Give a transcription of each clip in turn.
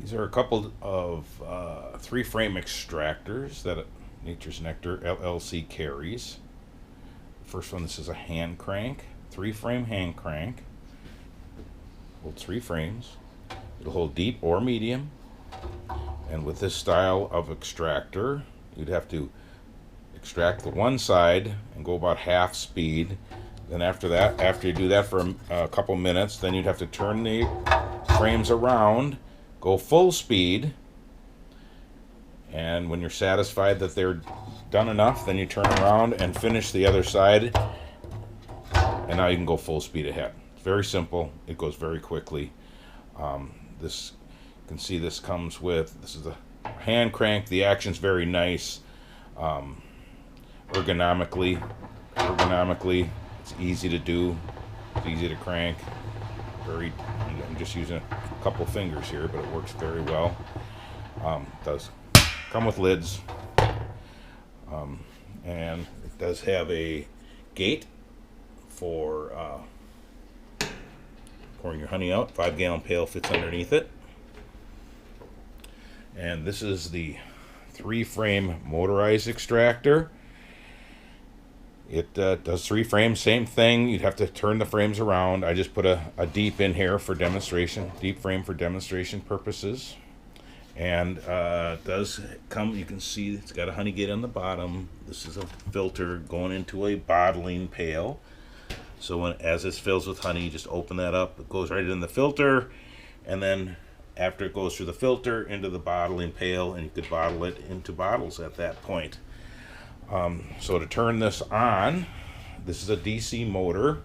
These are a couple of three-frame extractors that Nature's Nectar LLC carries. First one, this is a hand crank, three-frame hand crank. Holds three frames. It'll hold deep or medium. And with this style of extractor, you'd have to extract the one side and go about half speed. Then after that, after you do that for a couple minutes, then you'd have to turn the frames around, go full speed, and when you're satisfied that they're done enough, then you turn around and finish the other side, and now you can go full speed ahead. It's very simple. It goes very quickly. This, you can see this comes with, this is a hand crank. The action's very nice. Ergonomically, it's easy to do. It's easy to crank. I'm just using a couple fingers here, but it works very well. It does come with lids, and it does have a gate for pouring your honey out. 5-gallon pail fits underneath it. And this is the three-frame motorized extractor. It does three frames, same thing. You'd have to turn the frames around. I just put a deep in here for demonstration, deep frame for demonstration purposes. And it does come, you can see it's got a honey gate on the bottom. This is a filter going into a bottling pail. So as this fills with honey, you just open that up. It goes right in the filter, and then after it goes through the filter into the bottling pail, and you could bottle it into bottles at that point. So to turn this on, this is a DC motor,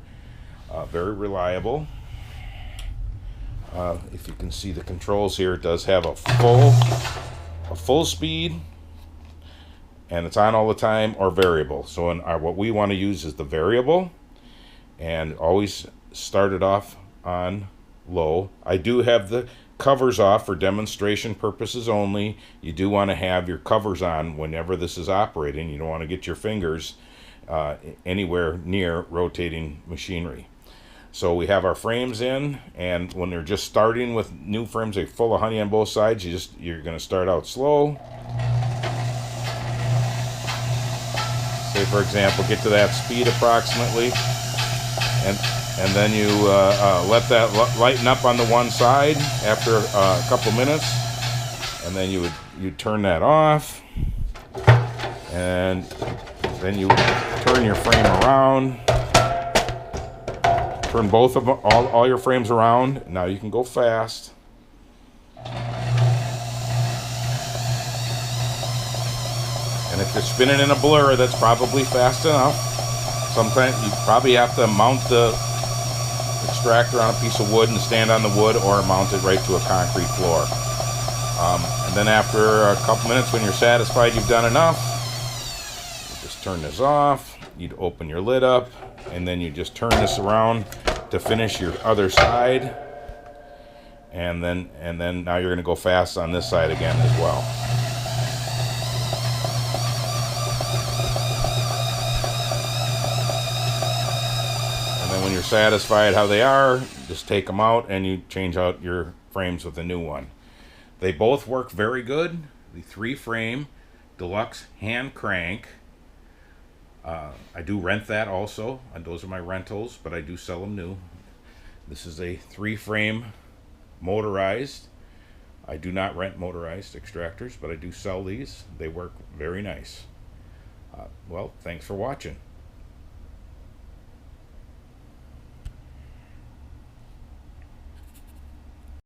very reliable. If you can see the controls here, it does have a full speed, and it's on all the time, or variable. So what we want to use is the variable, and always start it off on low. I do have the covers off for demonstration purposes only. You do want to have your covers on whenever this is operating. You don't want to get your fingers anywhere near rotating machinery. So we have our frames in, and when they're just starting with new frames, they're full of honey on both sides. You're going to start out slow. Say, for example, get to that speed approximately, and then you let that lighten up on the one side after a couple minutes, and then you turn that off, and then you turn your frame around. Turn both of them, all your frames around. Now you can go fast. And if you're spinning in a blur, that's probably fast enough. Sometimes you probably have to mount the extractor on a piece of wood and stand on the wood, or mount it right to a concrete floor. And then after a couple minutes, when you're satisfied you've done enough, you just turn this off. You'd open your lid up, and then you just turn this around to finish your other side, and then now you're going to go fast on this side again as well. And then when you're satisfied how they are, just take them out and you change out your frames with a new one. They both work very good. The three-frame deluxe hand crank. I do rent that also, and those are my rentals, but I do sell them new. This is a three-frame motorized. I do not rent motorized extractors, but I do sell these. They work very nice. Well, thanks for watching.